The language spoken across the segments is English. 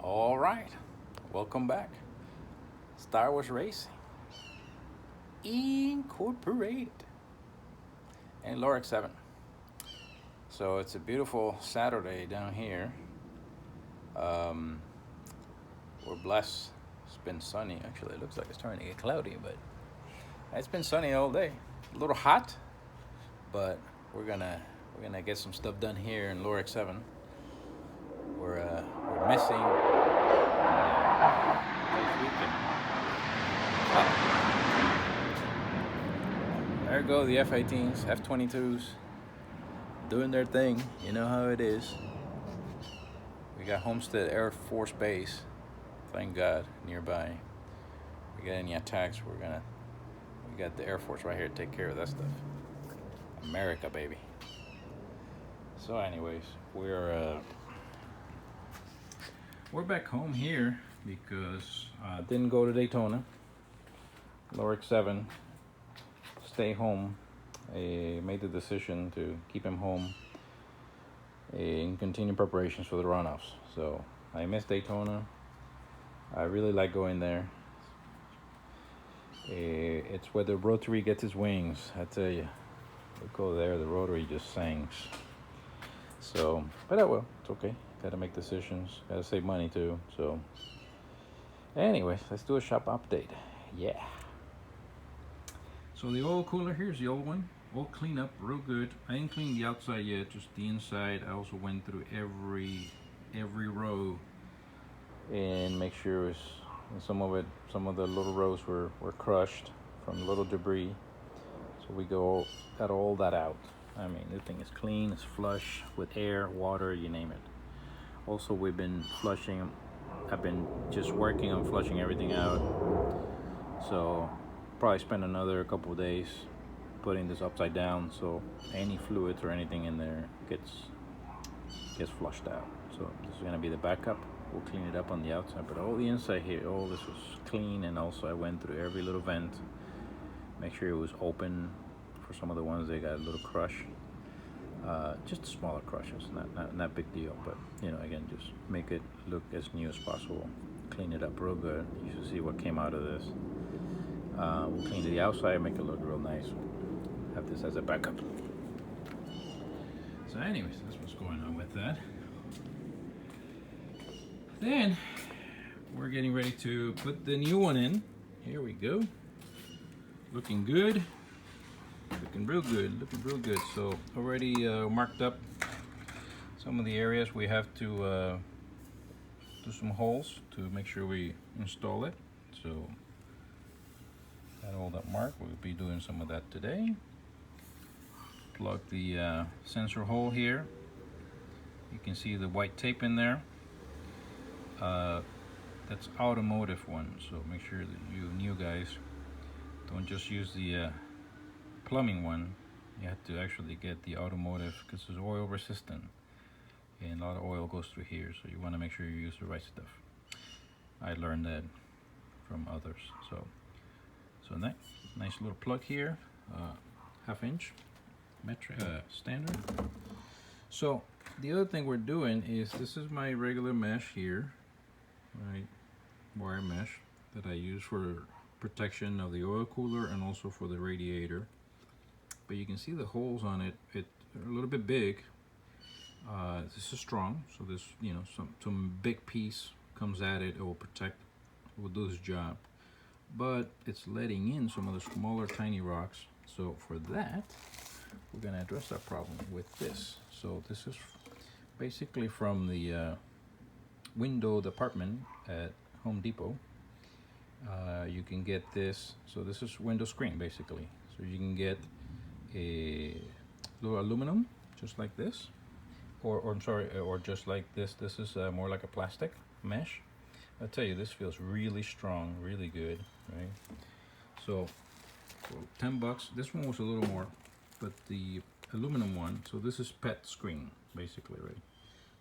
All right, welcome back. Star Wars Racing Incorporated and Lorex 7. So it's a beautiful Saturday down here. Um, we're blessed. It's been sunny. Actually, it looks like it's starting to get cloudy, but it's been sunny all day. A little hot, but we're gonna get some stuff done here in Lorex 7. We're missing this weekend. There go the F-18s, F-22s, doing their thing. You know how it is. We got Homestead Air Force Base, thank God, nearby. We got any attacks, we got the Air Force right here to take care of that stuff. America, baby. So, anyways, we're back home here because I didn't go to Daytona. Lorex 7, stay home. I made the decision to keep him home and continue preparations for the runoffs. So I missed Daytona. I really like going there. It's where the rotary gets its wings. I tell you, we go there, the rotary just sings. So, but well, it's okay. Gotta make decisions. Gotta save money too. So, anyways, let's do a shop update. Yeah. So the oil cooler, here's the old one. All cleaned up real good. I didn't clean the outside yet, just the inside. I also went through every row and make sure some of the little rows were crushed from little debris. So we got all that out. I mean, the thing is clean, it's flush with air, water, you name it. Also, we've been flushing. I've been just working on flushing everything out. So probably spend another couple of days putting this upside down, so any fluids or anything in there gets flushed out. So this is gonna be the backup. We'll clean it up on the outside, but all the inside here, all this was clean, and also I went through every little vent, make sure it was open. For some of the ones they got a little crush, just smaller crushes, not big deal, but you know, again, just make it look as new as possible. Clean it up real good. You should see what came out of this. We'll clean the outside, make it look real nice. Have this as a backup. So anyways, that's what's going on with that. Then we're getting ready to put the new one in. Here we go. Looking good. Looking real good. So already marked up some of the areas we have to do some holes to make sure we install it. So got all that marked. We'll be doing some of that today. Plug the sensor hole here. You can see the white tape in there. That's automotive one, so make sure that you new guys don't just use the plumbing one. You have to actually get the automotive, because it's oil resistant and a lot of oil goes through here, so you want to make sure you use the right stuff. I learned that from others. So nice little plug here, half-inch metric standard. So the other thing we're doing is, this is my regular mesh here, right, wire mesh that I use for protection of the oil cooler and also for the radiator. But you can see the holes on it. It's a little bit big. This is strong, so this, you know, some big piece comes at it. It will protect, it will do its job. But it's letting in some of the smaller, tiny rocks. So for that, we're gonna address that problem with this. So this is basically from the window department at Home Depot. You can get this. So this is window screen basically. So you can get a little aluminum, just like this, or just like this. This is more like a plastic mesh. I tell you, this feels really strong, really good, right? So for $10, this one was a little more, but the aluminum one. So this is pet screen, basically, right?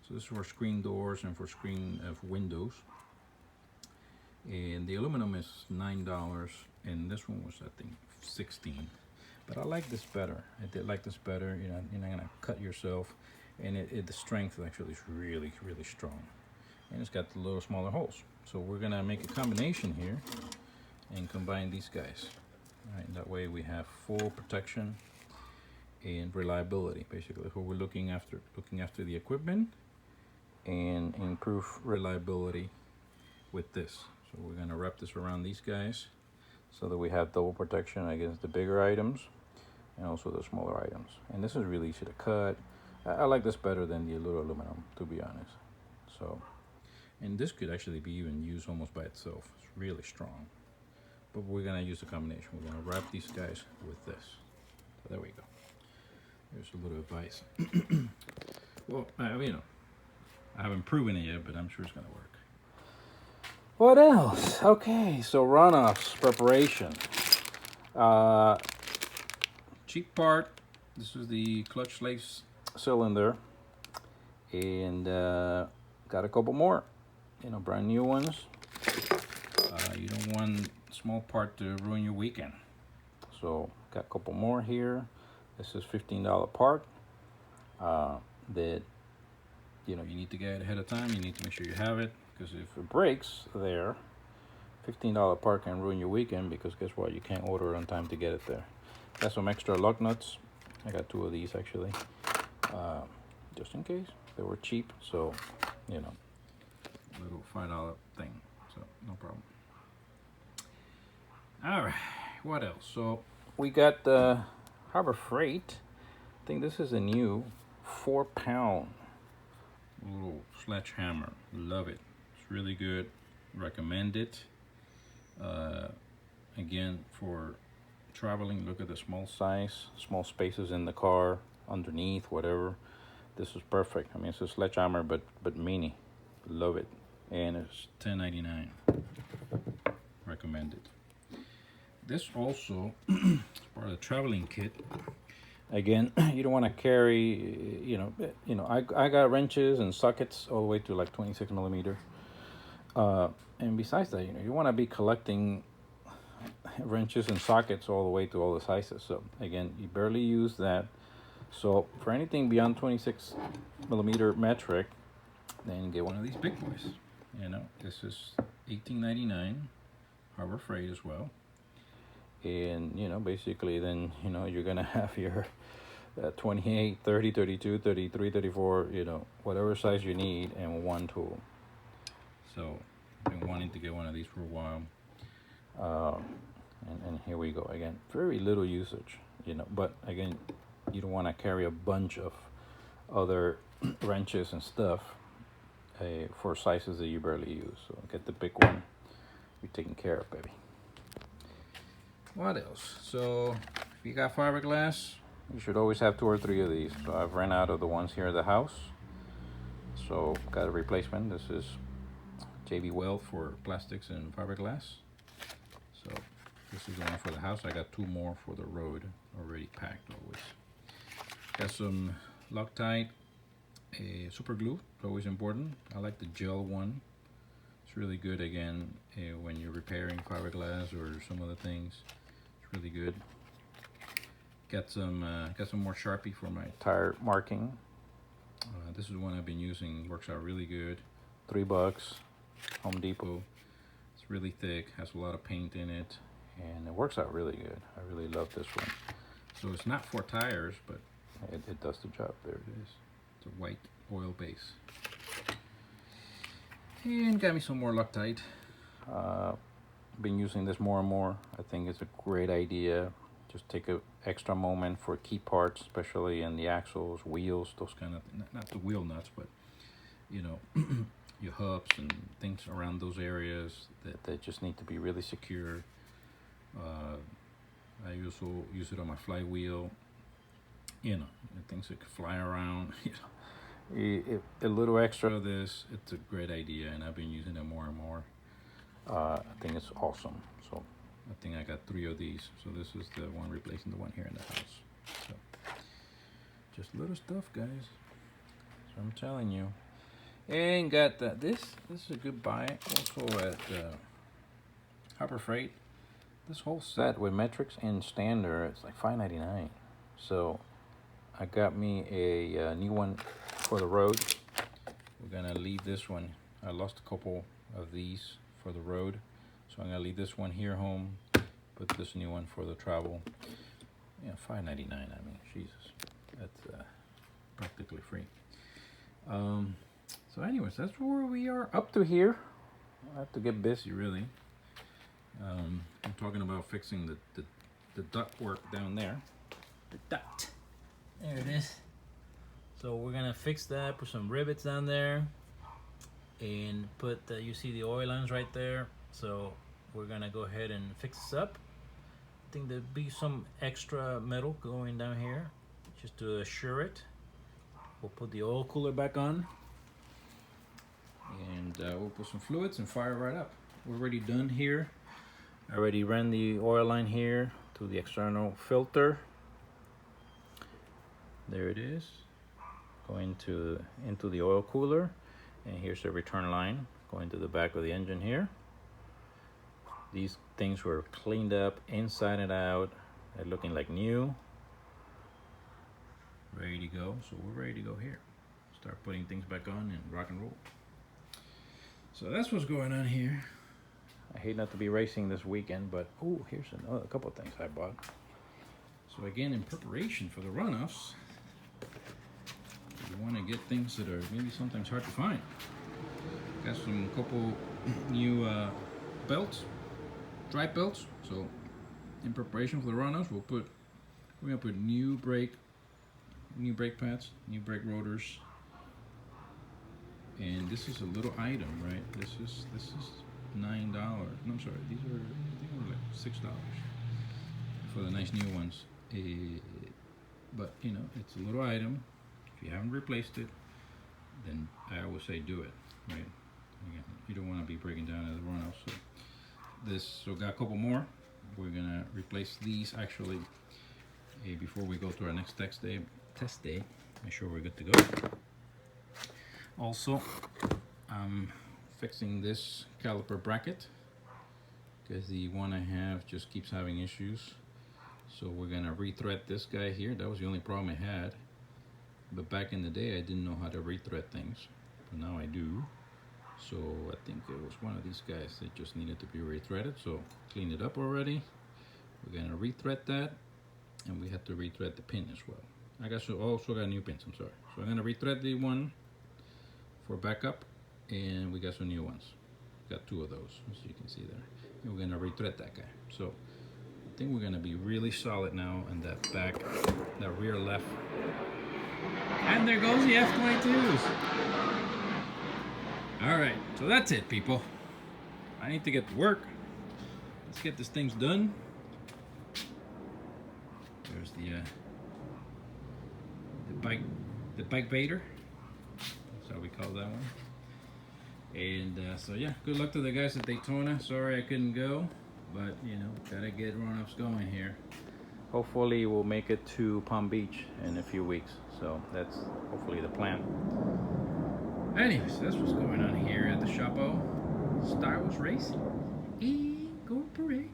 So this is for screen doors and for screen of windows. And the aluminum is $9, and this one was, I think, $16. But I like this better. I did like this better. You're not gonna cut yourself, and the strength actually is really, really strong. and it's got the little smaller holes. So we're gonna make a combination here and combine these guys. All right, that way we have full protection and reliability. Basically, what we're looking after the equipment and improve reliability with this. So we're gonna wrap this around these guys so that we have double protection against the bigger items and also the smaller items. And this is really easy to cut. I like this better than the little aluminum, to be honest. So, and this could actually be even used almost by itself. It's really strong. But we're gonna use a combination. We're gonna wrap these guys with this. So there we go. Here's a little advice. Well, you know, I haven't proven it yet, but I'm sure it's gonna work. What else? Okay, so runoffs preparation. Cheap part. This is the clutch lace cylinder, and got a couple more. You know, brand new ones. You don't want a small part to ruin your weekend. So got a couple more here. This is $15 part. That you know you need to get it ahead of time. You need to make sure you have it. Because if it breaks there, $15 part can ruin your weekend, because guess what? You can't order it on time to get it there. Got some extra lug nuts. I got 2 of these actually, just in case. They were cheap, so, you know, little $5 thing, so no problem. All right, what else? So we got the Harbor Freight. I think this is a new 4-pound little Sledge Hammer. Love it. It's really good. Recommend it. Again, for traveling, look at the small size, small spaces in the car, underneath, whatever. This is perfect. I mean, it's a Sledge Hammer, but mini. Love it. And it's $10.99. Recommend it. This also is part of the traveling kit. Again, you don't want to carry, you know, I got wrenches and sockets all the way to like 26 millimeter. And besides that, you know, you want to be collecting wrenches and sockets all the way to all the sizes. So again, you barely use that. So for anything beyond 26 millimeter metric, then get one of these big boys. You know, this is $18.99, Harbor Freight as well. And, you know, basically then, you know, you're going to have your 28, 30, 32, 33, 34, you know, whatever size you need, and one tool. So I've been wanting to get one of these for a while. And here we go again. Very little usage, you know, but again, you don't want to carry a bunch of other wrenches and stuff for sizes that you barely use. So get the big one. You're taken care of, baby. What else? So if you got fiberglass, you should always have 2 or 3 of these. So I've ran out of the ones here at the house, so got a replacement. This is JB Weld for plastics and fiberglass. So this is the one for the house. I got 2 more for the road, already packed always. Got some Loctite super glue, always important. I like the gel one. It's really good again when you're repairing fiberglass or some other things. It's really good. Got some more Sharpie for my tire marking. This is one I've been using. Works out really good. $3, Home Depot. It's really thick. Has a lot of paint in it, and it works out really good. I really love this one. So it's not for tires, but it does the job. There it is. It's a white oil base. And got me some more Loctite. Been using this more and more. I think it's a great idea. Just take an extra moment for key parts, especially in the axles, wheels, those kind of, not the wheel nuts, but you know, your hubs and things around those areas that just need to be really secure. I also use it on my flywheel. You know, things that can fly around. You know, a little extra of this, it's a great idea, and I've been using it more and more. I think it's awesome. So I think I got 3 of these. So this is the one replacing the one here in the house. So just little stuff, guys. So I'm telling you. And got this is a good buy also at Caliper Freight. This whole set with metrics and standard, it's like $5.99. So I got me a new one for the road. We're gonna leave this one I lost a couple of these for the road, so I'm gonna leave this one here home, put this new one for the travel. Yeah, $5.99. I mean, Jesus, that's practically free. So anyways, that's where we are up to here. I have to get busy, really. I'm talking about fixing the duct work down there. The duct. There it is. So we're gonna fix that, put some rivets down there, and put you see the oil lines right there. So we're gonna go ahead and fix this up. I think there'll be some extra metal going down here just to assure it. We'll put the oil cooler back on, and we'll put some fluids and fire right up. We're already done here. I already ran the oil line here to the external filter. There it is, going into the oil cooler, and here's the return line going to the back of the engine here. These things were cleaned up inside and out. They're looking like new. Ready to go. So we're ready to go here. Start putting things back on and rock and roll. So that's what's going on here. I hate not to be racing this weekend, but oh, here's a couple of things I bought. So again, in preparation for the runoffs, you want to get things that are maybe sometimes hard to find. Got some couple new belts, dry belts. So in preparation for the runoffs, we're gonna put new brake pads, new brake rotors, and this is a little item, right? This is $9. No, I'm sorry, these are, I think they're like $6 for the nice new ones. But you know, it's a little item. If you haven't replaced it, then I always say do it, right? Again, you don't want to be breaking down at the runoff. So got a couple more. We're gonna replace these actually before we go to our next test day. Make sure we're good to go. Also, I'm fixing this caliper bracket because the one I have just keeps having issues. So we're gonna rethread this guy here. That was the only problem I had. But back in the day, I didn't know how to rethread things, but now I do. So I think it was one of these guys that just needed to be rethreaded. So cleaned it up already. We're gonna rethread that, and we have to rethread the pin as well. Also got new pins, I'm sorry. So I'm gonna rethread the one for backup, and we got some new ones. Got two of those, as you can see there. And we're gonna rethread that guy. So I think we're gonna be really solid now in that rear left. And there goes the F-22s. All right, so that's it, people. I need to get to work. Let's get this thing done. There's the bike baiter. That's how we call that one. And so yeah, good luck to the guys at Daytona. Sorry I couldn't go, but you know, gotta get run-ups going here. Hopefully we'll make it to Palm Beach in a few weeks. So that's hopefully the plan. Anyways, that's what's going on here at the Chapo. Star Wars Racing Incorporated.